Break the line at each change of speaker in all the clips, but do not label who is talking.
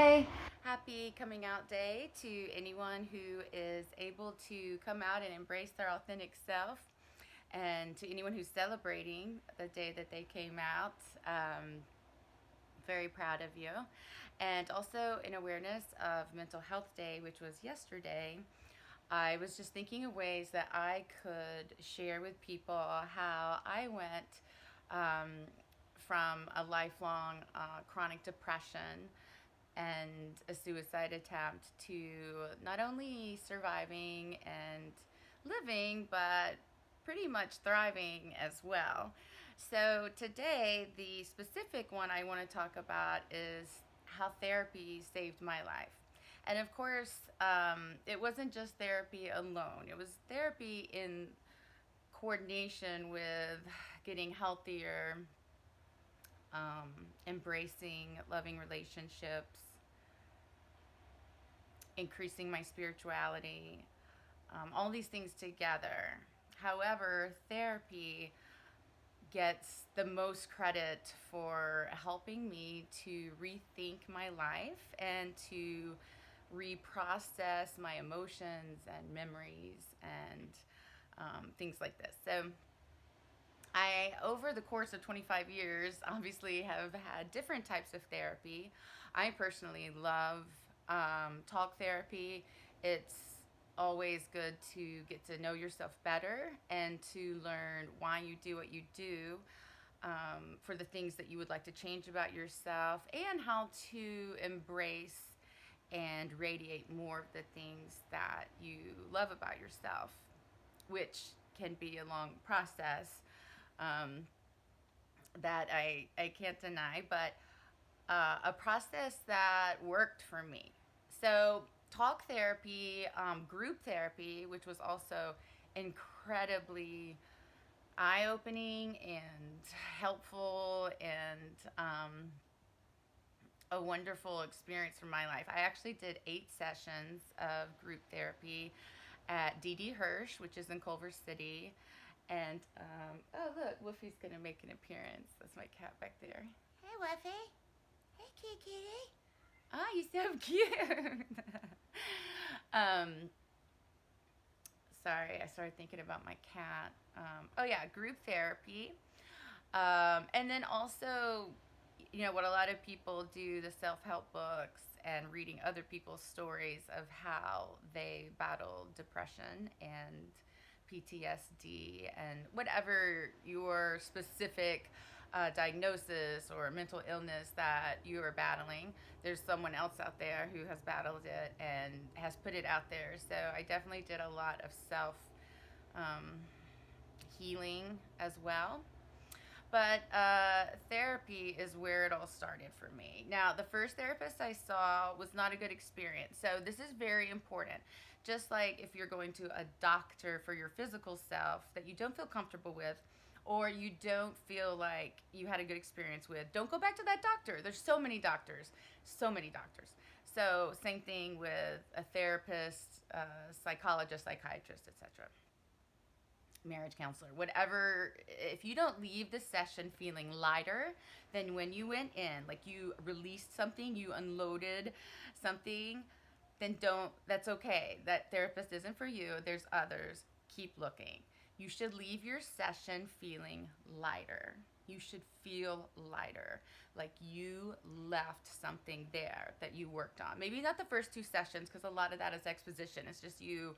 Hi. Happy coming out day to anyone who is able to come out and embrace their authentic self, and to anyone who's celebrating the day that they came out. Very proud of you. And also, in awareness of Mental Health Day, which was yesterday, I was just thinking of ways that I could share with people how I went um, from a lifelong chronic depression and a suicide attempt to not only surviving and living, but pretty much thriving as well. So, today, the specific one I want to talk about is how therapy saved my life. And of course, it wasn't just therapy alone, it was therapy in coordination with getting healthier, embracing loving relationships, increasing my spirituality, all these things together. However, therapy gets the most credit for helping me to rethink my life and to reprocess my emotions and memories and things like this. So, over the course of 25 years, obviously have had different types of therapy. I personally love talk therapy. It's always good to get to know yourself better and to learn why you do what you do, for the things that you would like to change about yourself, and how to embrace and radiate more of the things that you love about yourself, which can be a long process, um, that I can't deny, but a process that worked for me. So, talk therapy, group therapy, which was also incredibly eye opening and helpful, and a wonderful experience for my life. I actually did 8 sessions of group therapy at DD Hirsch, which is in Culver City. And oh, look, Woofy's gonna make an appearance. That's my cat back there. Hey, Woofy. Hey, kitty. Oh, you're so cute. um, Sorry, I started thinking about my cat. Oh yeah, group therapy. And then also, what a lot of people do, the self help books and reading other people's stories of how they battle depression and PTSD and whatever your specific diagnosis or mental illness that you are battling. There's someone else out there who has battled it and has put it out there. So I definitely did a lot of self um, healing as well. But therapy is where it all started for me. Now, the first therapist I saw was not a good experience. So, this is very important. Just like if you're going to a doctor for your physical self that you don't feel comfortable with, or you don't feel like you had a good experience with, don't go back to that doctor. There's so many doctors, so many doctors. So, same thing with a therapist, psychologist, psychiatrist, etc., marriage counselor, whatever. If you don't leave the session feeling lighter than when you went in, like you released something, you unloaded something, then don't, that's okay. That therapist isn't for you. There's others. Keep looking. You should leave your session feeling lighter. You should feel lighter, like you left something there that you worked on. Maybe not the first 2 sessions, because a lot of that is exposition. It's just you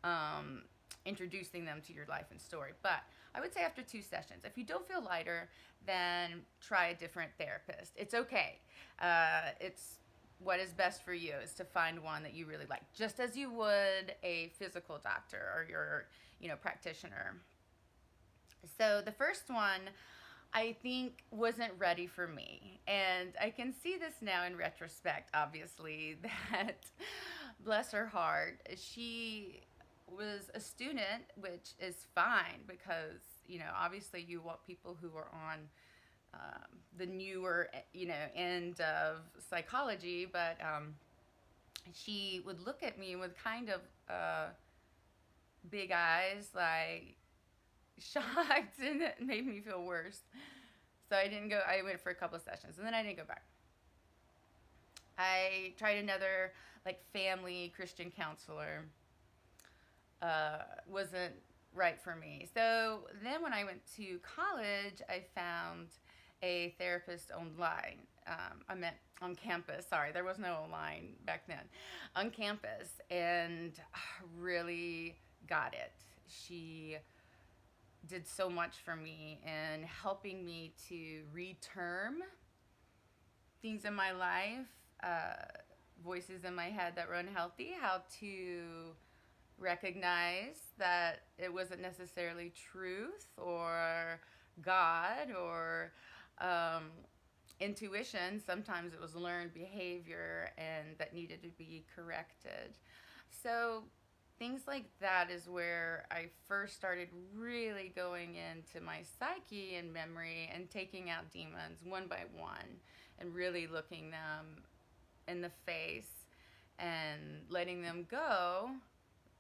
um, introducing them to your life and story. But I would say after 2 sessions, if you don't feel lighter, then try a different therapist. It's okay. It's what is best for you is to find one that you really like, just as you would a physical doctor or your, practitioner. So the first one, I think, wasn't ready for me. And I can see this now in retrospect, obviously, that bless her heart, she was a student, which is fine because, obviously you want people who are on the newer, end of psychology, but she would look at me with kind of big eyes, like shocked, and it made me feel worse. So I didn't go. I went for a couple of sessions, and then I didn't go back. I tried another like family Christian counselor. Wasn't right for me. So then when I went to college, I found a therapist online. I meant on campus. Sorry, there was no online back then. On campus, and really got it. She did so much for me in helping me to reterm things in my life, voices in my head that were unhealthy, how to recognize that it wasn't necessarily truth or God or um, intuition. Sometimes it was learned behavior and that needed to be corrected. So things like that is where I first started really going into my psyche and memory and taking out demons one by one and really looking them in the face and letting them go,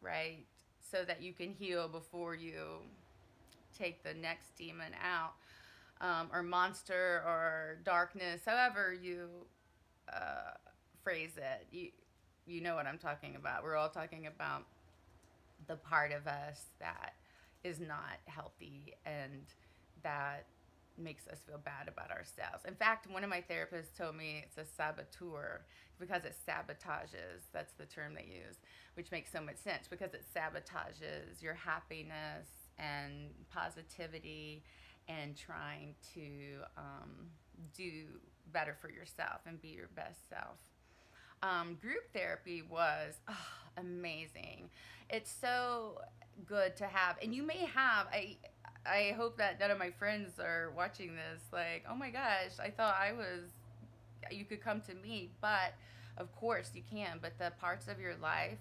right? So that you can heal before you take the next demon out, or monster or darkness, however you uh, phrase it. You know what I'm talking about. We're all talking about the part of us that is not healthy and that makes us feel bad about ourselves. In fact, one of my therapists told me it's a saboteur because it sabotages. That's the term they use, which makes so much sense because it sabotages your happiness and positivity and trying to do better for yourself and be your best self. Group therapy was amazing. It's so good to have, and you may have. I hope that none of my friends are watching this. Like, oh my gosh, I thought I was. You could come to me, but of course you can. But the parts of your life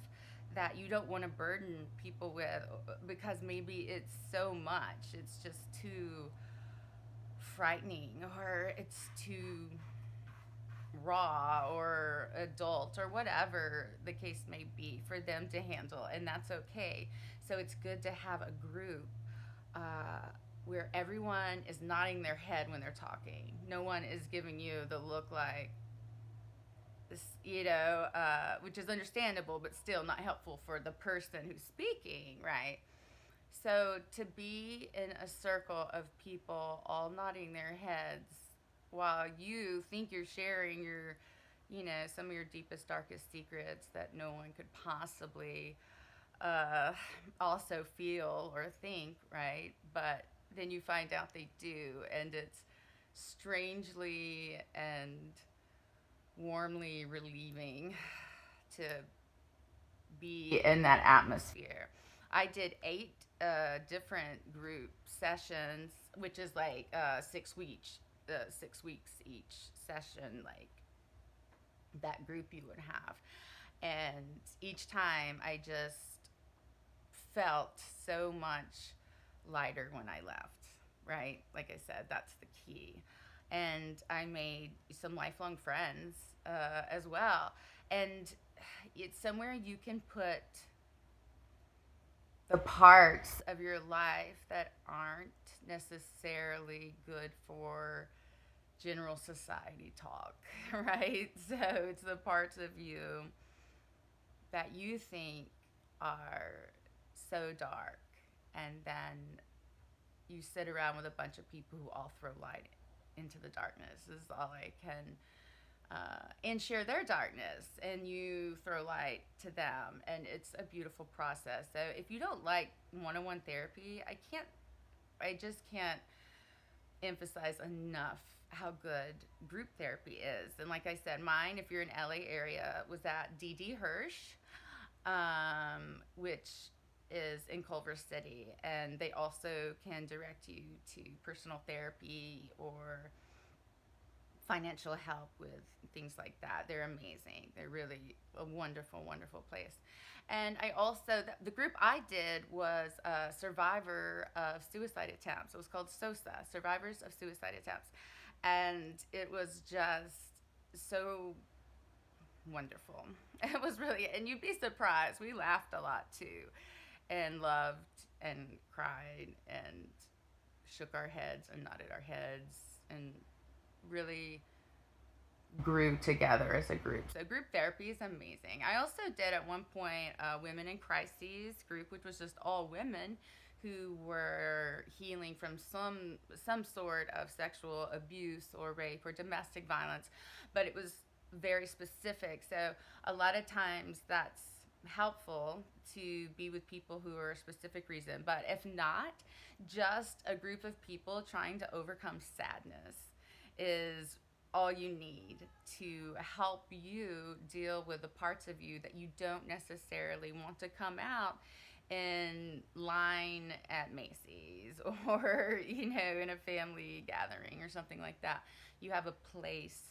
that you don't want to burden people with because maybe it's so much. It's just too frightening, or it's too raw or adult or whatever the case may be for them to handle, and that's okay. So it's good to have a group uh, where everyone is nodding their head when they're talking. No one is giving you the look like this, which is understandable, but still not helpful for the person who's speaking, right? So to be in a circle of people all nodding their heads while you think you're sharing your, some of your deepest, darkest secrets that no one could possibly uh, also feel or think, right? But then you find out they do, and it's strangely and warmly relieving to be in that atmosphere. I did 8 different group sessions, which is like 6 weeks, 6 weeks each session, like that group you would have. And each time I just felt so much lighter when I left, right? Like I said, that's the key. And I made some lifelong friends as well. And it's somewhere you can put the parts of your life that aren't necessarily good for general society talk, right? So it's the parts of you that you think are so dark, and then you sit around with a bunch of people who all throw light into the darkness. This is all I can and share their darkness, and you throw light to them, and it's a beautiful process. So if you don't like one-on-one therapy, I just can't emphasize enough how good group therapy is. And like I said, mine, if you're in LA area, was at DD Hirsch, which is in Culver City, and they also can direct you to personal therapy or financial help with things like that. They're amazing. They're really a wonderful, wonderful place. And I also, the group I did was a survivor of suicide attempts. It was called SOSA, Survivors of Suicide Attempts. And it was just so wonderful. It was really, and you'd be surprised. We laughed a lot too, and loved and cried and shook our heads and nodded our heads and really grew together as a group. So group therapy is amazing. I also did at one point a Women in Crises group, which was just all women who were healing from some sort of sexual abuse or rape or domestic violence, but it was very specific. So a lot of times that's helpful to be with people who are a specific reason, but if not, just a group of people trying to overcome sadness is all you need to help you deal with the parts of you that you don't necessarily want to come out in line at Macy's or in a family gathering or something like that. You have a place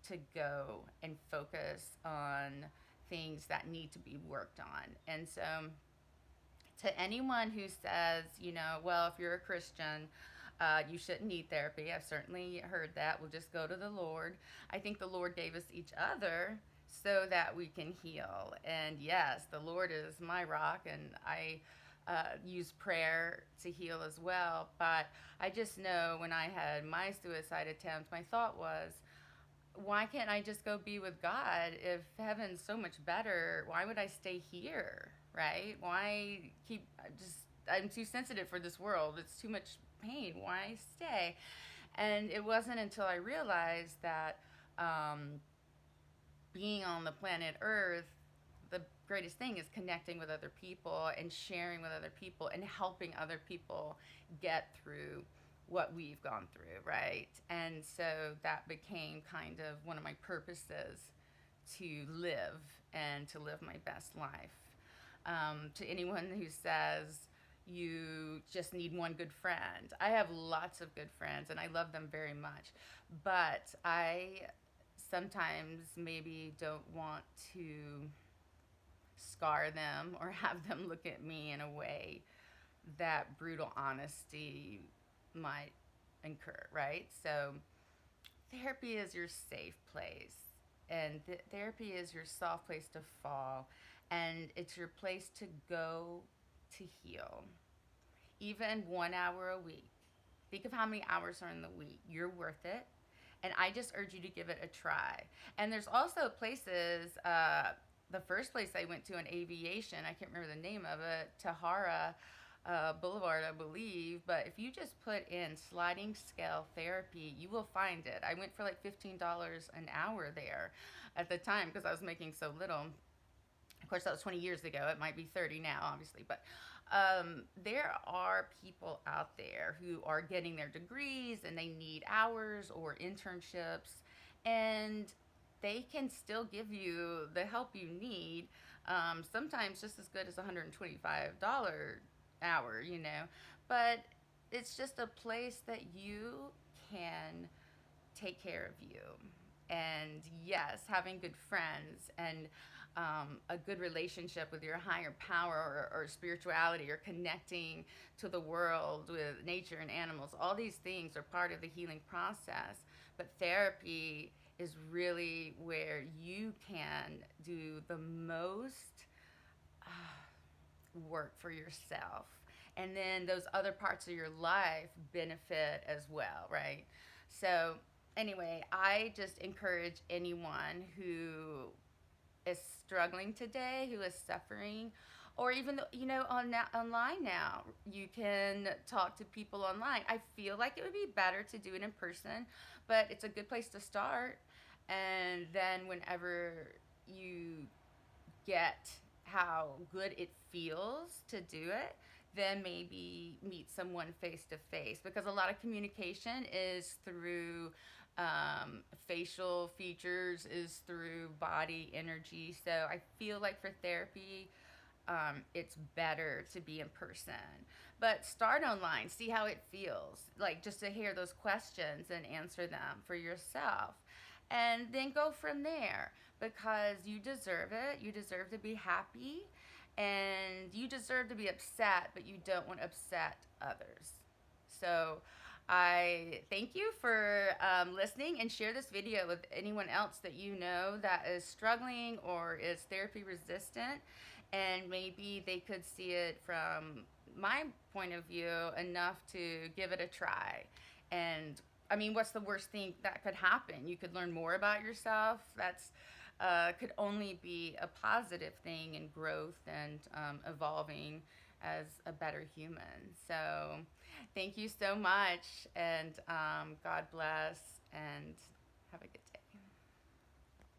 to go and focus on things that need to be worked on. And so to anyone who says, well, if you're a Christian, you shouldn't need therapy. I've certainly heard that. We'll just go to the Lord. I think the Lord gave us each other so that we can heal. And yes, the Lord is my rock, and I use prayer to heal as well. But I just know when I had my suicide attempt, my thought was, why can't I just go be with God? If heaven's so much better, why would I stay here? Right? Why keep just I'm too sensitive for this world. It's too much pain. Why stay? And it wasn't until I realized that being on the planet Earth, the greatest thing is connecting with other people and sharing with other people and helping other people get through what we've gone through, right? And so that became kind of one of my purposes to live and to live my best life. To anyone who says you just need one good friend, I have lots of good friends and I love them very much, but I sometimes maybe don't want to scar them or have them look at me in a way that brutal honesty might incur, right? So therapy is your safe place, and therapy is your soft place to fall, and it's your place to go to heal. Even 1 hour a week. Think of how many hours are in the week. You're worth it. And I just urge you to give it a try. And there's also places, the first place I went to in aviation, I can't remember the name of it, Tahara Boulevard, I believe. But if you just put in sliding scale therapy, you will find it. I went for like $15 an hour there at the time because I was making so little. Of course, that was 20 years ago. It might be 30 now, obviously. But there are people out there who are getting their degrees and they need hours or internships, and they can still give you the help you need. Sometimes just as good as $125 hour. But it's just a place that you can take care of you. And yes, having good friends and a good relationship with your higher power or spirituality or connecting to the world with nature and animals, all these things are part of the healing process. But therapy is really where you can do the most work for yourself. And then those other parts of your life benefit as well, right? So, anyway, I just encourage anyone who is struggling today, who is suffering, or even online now, you can talk to people online. I feel like it would be better to do it in person, but it's a good place to start. And then whenever you get how good it feels to do it, then maybe meet someone face to face, because a lot of communication is through facial features, is through body energy. So I feel like for therapy, it's better to be in person. But start online, see how it feels, like just to hear those questions and answer them for yourself. And then go from there, because you deserve it. You deserve to be happy, and you deserve to be upset, but you don't want to upset others. So I thank you for listening, and share this video with anyone else that you know that is struggling or is therapy resistant, and maybe they could see it from my point of view enough to give it a try. And I mean, what's the worst thing that could happen? You could learn more about yourself. That's could only be a positive thing in growth and evolving as a better human. So, thank you so much, and God bless, and have a good day.